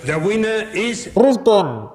The winner is Brisbane.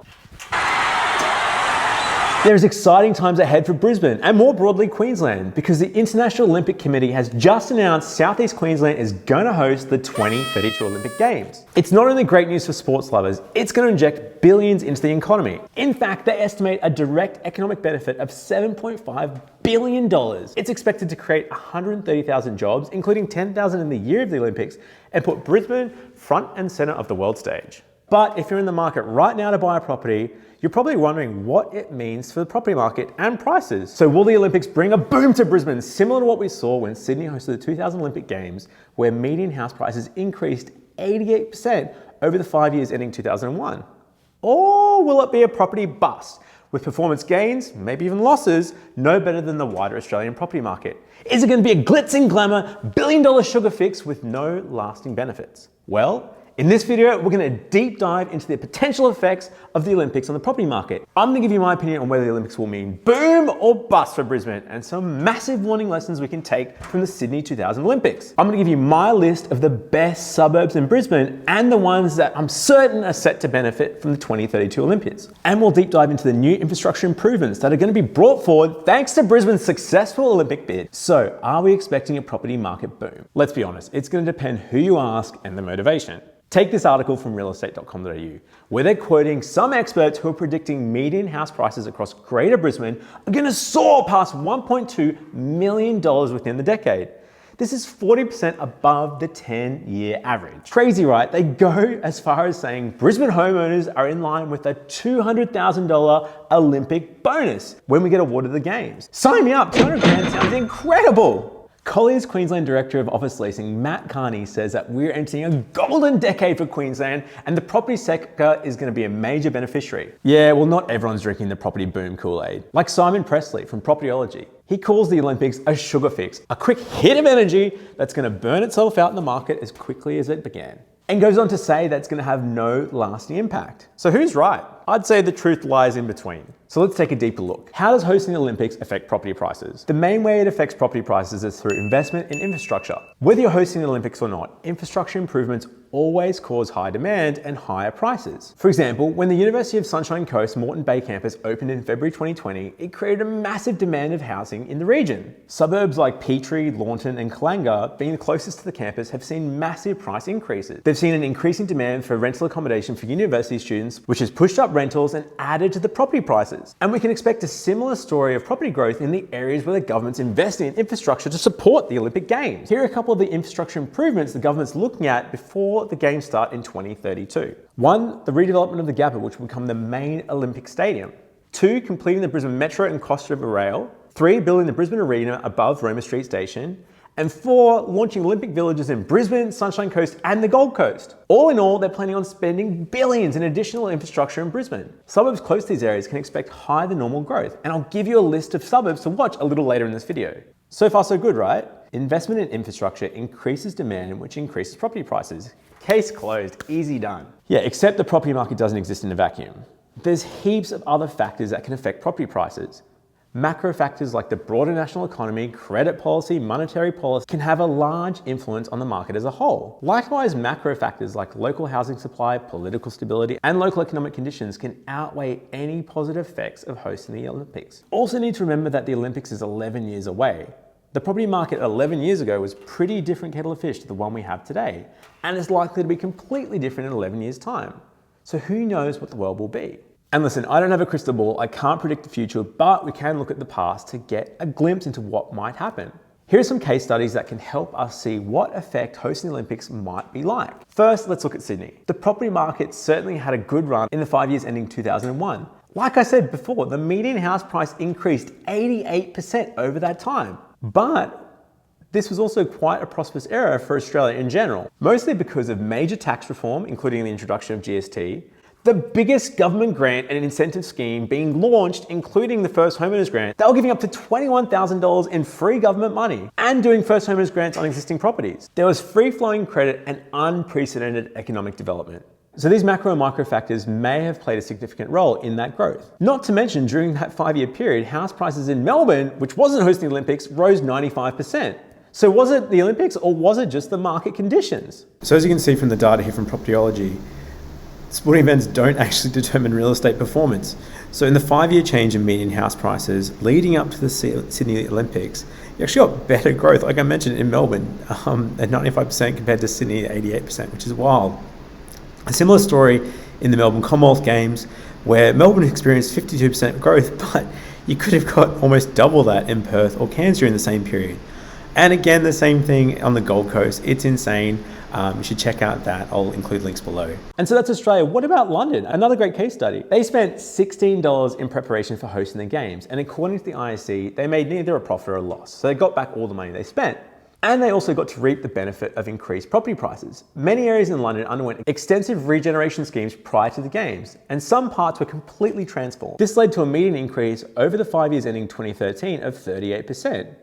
There's exciting times ahead for Brisbane and more broadly Queensland because the International Olympic Committee has just announced Southeast Queensland is going to host the 2032 Olympic Games. It's not only great news for sports lovers, it's going to inject billions into the economy. In fact, they estimate a direct economic benefit of $7.5 billion. It's expected to create 130,000 jobs, including 10,000 in the year of the Olympics, and put Brisbane front and center of the world stage. But if you're in the market right now to buy a property, you're probably wondering what it means for the property market and prices. So will the Olympics bring a boom to Brisbane, similar to what we saw when Sydney hosted the 2000 Olympic Games, where median house prices increased 88% over the 5 years ending 2001? Or will it be a property bust, with performance gains, maybe even losses, no better than the wider Australian property market? Is it going to be a glitz and glamour, billion-dollar sugar fix with no lasting benefits? Well, in this video, we're going to deep dive into the potential effects of the Olympics on the property market. I'm going to give you my opinion on whether the Olympics will mean boom or bust for Brisbane and some massive warning lessons we can take from the Sydney 2000 Olympics. I'm going to give you my list of the best suburbs in Brisbane and the ones that I'm certain are set to benefit from the 2032 Olympics. And we'll deep dive into the new infrastructure improvements that are going to be brought forward thanks to Brisbane's successful Olympic bid. So, are we expecting a property market boom? Let's be honest, it's going to depend who you ask and the motivation. Take this article from realestate.com.au, where they're quoting some experts who are predicting median house prices across Greater Brisbane are going to soar past $1.2 million within the decade. This is 40% above the 10-year average. Crazy, right? They go as far as saying Brisbane homeowners are in line with a $200,000 Olympic bonus when we get awarded the games. Sign me up, 200 grand sounds incredible. Collier's Queensland Director of Office Leasing, Matt Carney, says that we're entering a golden decade for Queensland and the property sector is going to be a major beneficiary. Yeah, well, not everyone's drinking the property boom Kool-Aid. Like Simon Presley from Propertyology. He calls the Olympics a sugar fix, a quick hit of energy that's going to burn itself out in the market as quickly as it began. And goes on to say that it's going to have no lasting impact. So who's right? I'd say the truth lies in between. So let's take a deeper look. How does hosting the Olympics affect property prices? The main way it affects property prices is through investment in infrastructure. Whether you're hosting the Olympics or not, infrastructure improvements always cause high demand and higher prices. For example, when the University of Sunshine Coast Moreton Bay campus opened in February 2020, it created a massive demand of housing in the region. Suburbs like Petrie, Launton and Kalanga, being the closest to the campus, have seen massive price increases. They've seen an increasing demand for rental accommodation for university students, which has pushed up rentals and added to the property prices. And we can expect a similar story of property growth in the areas where the government's investing in infrastructure to support the Olympic Games. Here are a couple of the infrastructure improvements the government's looking at before the Games start in 2032. 1, the redevelopment of the Gabba, which will become the main Olympic stadium. 2, completing the Brisbane Metro and Cross River Rail. 3, building the Brisbane Arena above Roma Street Station. And 4, launching Olympic villages in Brisbane, Sunshine Coast and the Gold Coast. All in all, they're planning on spending billions in additional infrastructure in Brisbane. Suburbs close to these areas can expect higher than normal growth, and I'll give you a list of suburbs to watch a little later in this video. So far so good, right? Investment in infrastructure increases demand, which increases property prices. Case closed, easy done. Yeah, except the property market doesn't exist in a vacuum. There's heaps of other factors that can affect property prices. Macro factors like the broader national economy, credit policy, monetary policy can have a large influence on the market as a whole. Likewise, macro factors like local housing supply, political stability, and local economic conditions can outweigh any positive effects of hosting the Olympics. Also need to remember that the Olympics is 11 years away. The property market 11 years ago was pretty different kettle of fish to the one we have today, and is likely to be completely different in 11 years' time. So who knows what the world will be? And listen, I don't have a crystal ball, I can't predict the future, but we can look at the past to get a glimpse into what might happen. Here are some case studies that can help us see what effect hosting the Olympics might be like. First, let's look at Sydney. The property market certainly had a good run in the 5 years ending 2001. Like I said before, the median house price increased 88% over that time. But this was also quite a prosperous era for Australia in general, mostly because of major tax reform, including the introduction of GST, the biggest government grant and incentive scheme being launched, including the First Homeowners Grant. They were giving up to $21,000 in free government money and doing First Homeowners Grants on existing properties. There was free-flowing credit and unprecedented economic development. So these macro and micro factors may have played a significant role in that growth. Not to mention, during that 5-year period, house prices in Melbourne, which wasn't hosting the Olympics, rose 95%. So was it the Olympics or was it just the market conditions? So as you can see from the data here from Propertyology, Sporting events don't actually determine real estate performance. So in the 5-year change in median house prices leading up to the Sydney Olympics, you actually got better growth, like I mentioned, in Melbourne at 95% compared to Sydney at 88%, which is wild. A similar story in the Melbourne Commonwealth Games, where Melbourne experienced 52% growth, but you could have got almost double that in Perth or Cairns during the same period. And again, the same thing on the Gold Coast. It's insane. You should check out that. I'll include links below. And so that's Australia. What about London? Another great case study. They spent $16 in preparation for hosting the games. And according to the ISC, they made neither a profit or a loss. So they got back all the money they spent. And they also got to reap the benefit of increased property prices. Many areas in London underwent extensive regeneration schemes prior to the games, and some parts were completely transformed. This led to a median increase over the 5 years ending 2013 of 38%.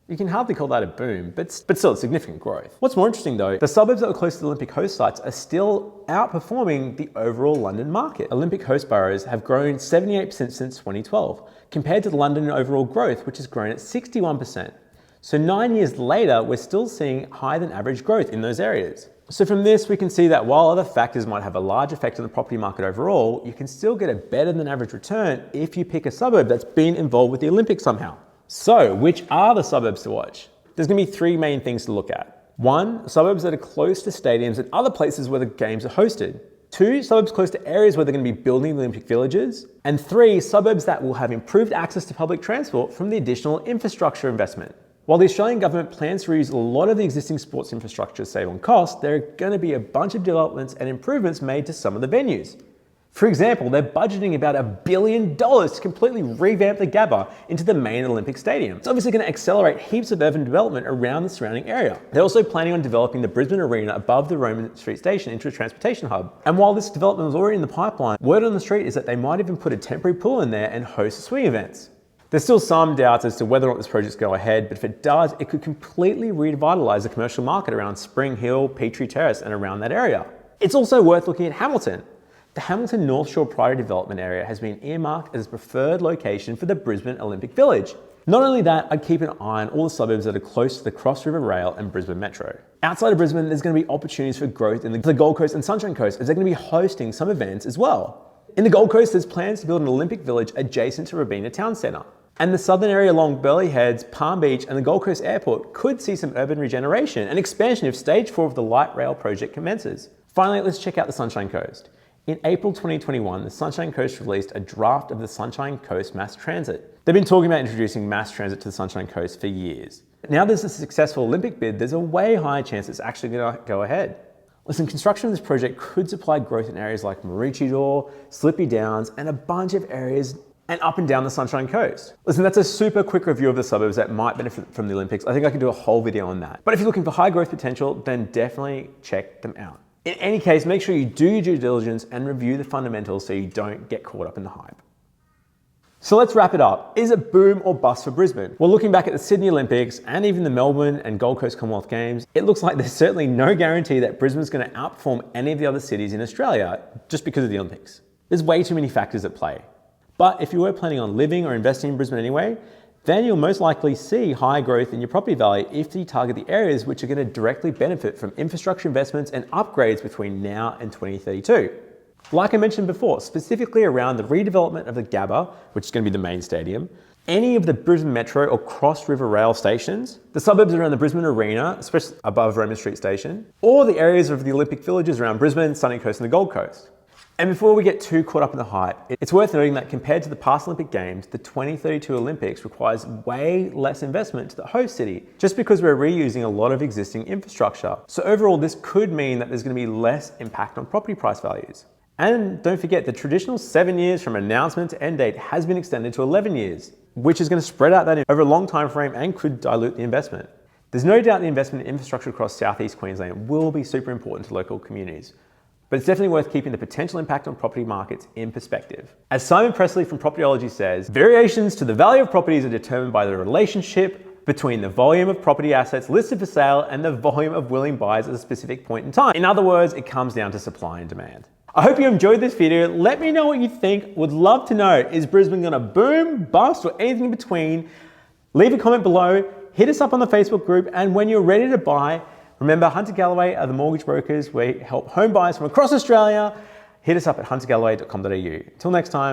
You can hardly call that a boom, but still significant growth. What's more interesting though, the suburbs that are close to the Olympic host sites are still outperforming the overall London market. Olympic host boroughs have grown 78% since 2012, compared to the London overall growth, which has grown at 61%. So 9 years later, we're still seeing higher than average growth in those areas. So from this, we can see that while other factors might have a large effect on the property market overall, you can still get a better than average return if you pick a suburb that's been involved with the Olympics somehow. So which are the suburbs to watch? There's gonna be 3 main things to look at. 1, suburbs that are close to stadiums and other places where the games are hosted. 2, suburbs close to areas where they're gonna be building the Olympic villages. And 3, suburbs that will have improved access to public transport from the additional infrastructure investment. While the Australian government plans to reuse a lot of the existing sports infrastructure to save on cost, there are gonna be a bunch of developments and improvements made to some of the venues. For example, they're budgeting about $1 billion to completely revamp the Gabba into the main Olympic Stadium. It's obviously going to accelerate heaps of urban development around the surrounding area. They're also planning on developing the Brisbane Arena above the Roman Street Station into a transportation hub. And while this development was already in the pipeline, word on the street is that they might even put a temporary pool in there and host swing events. There's still some doubts as to whether or not this project's go ahead, but if it does, it could completely revitalise the commercial market around Spring Hill, Petrie Terrace and around that area. It's also worth looking at Hamilton. The Hamilton North Shore Priory Development Area has been earmarked as a preferred location for the Brisbane Olympic Village. Not only that, I'd keep an eye on all the suburbs that are close to the Cross River Rail and Brisbane Metro. Outside of Brisbane, there's going to be opportunities for growth in the Gold Coast and Sunshine Coast, as they're going to be hosting some events as well. In the Gold Coast, there's plans to build an Olympic Village adjacent to Robina Town Centre. And the southern area along Burleigh Heads, Palm Beach and the Gold Coast Airport could see some urban regeneration and expansion if Stage 4 of the light rail project commences. Finally, let's check out the Sunshine Coast. In April 2021, the Sunshine Coast released a draft of the Sunshine Coast Mass Transit. They've been talking about introducing mass transit to the Sunshine Coast for years. Now there's a successful Olympic bid, there's a way higher chance it's actually going to go ahead. Listen, construction of this project could supply growth in areas like Maroochydore, Slippy Downs, and a bunch of areas and up and down the Sunshine Coast. Listen, that's a super quick review of the suburbs that might benefit from the Olympics. I think I could do a whole video on that. But if you're looking for high growth potential, then definitely check them out. In any case, make sure you do your due diligence and review the fundamentals so you don't get caught up in the hype. So let's wrap it up. Is it boom or bust for Brisbane? Well, looking back at the Sydney Olympics and even the Melbourne and Gold Coast Commonwealth Games, it looks like there's certainly no guarantee that Brisbane's going to outperform any of the other cities in Australia just because of the Olympics. There's way too many factors at play. But if you were planning on living or investing in Brisbane anyway, then you'll most likely see high growth in your property value if you target the areas which are going to directly benefit from infrastructure investments and upgrades between now and 2032. Like I mentioned before, specifically around the redevelopment of the Gabba, which is going to be the main stadium, any of the Brisbane Metro or Cross River Rail stations, the suburbs around the Brisbane Arena, especially above Roman Street Station, or the areas of the Olympic villages around Brisbane, Sunny Coast and the Gold Coast. And before we get too caught up in the hype, it's worth noting that compared to the past Olympic Games, the 2032 Olympics requires way less investment to the host city, just because we're reusing a lot of existing infrastructure. So overall, this could mean that there's going to be less impact on property price values. And don't forget, the traditional 7 years from announcement to end date has been extended to 11 years, which is going to spread out that over a long time frame and could dilute the investment. There's no doubt the investment in infrastructure across southeast Queensland will be super important to local communities. But it's definitely worth keeping the potential impact on property markets in perspective. As Simon Presley from Propertyology says, variations to the value of properties are determined by the relationship between the volume of property assets listed for sale and the volume of willing buyers at a specific point in time. In other words, it comes down to supply and demand. I hope you enjoyed this video. Let me know what you think. Would love to know, is Brisbane gonna boom, bust, or anything in between? Leave a comment below, hit us up on the Facebook group, and when you're ready to buy, remember, Hunter Galloway are the mortgage brokers. We help home buyers from across Australia. hit us up at huntergalloway.com.au. Till next time.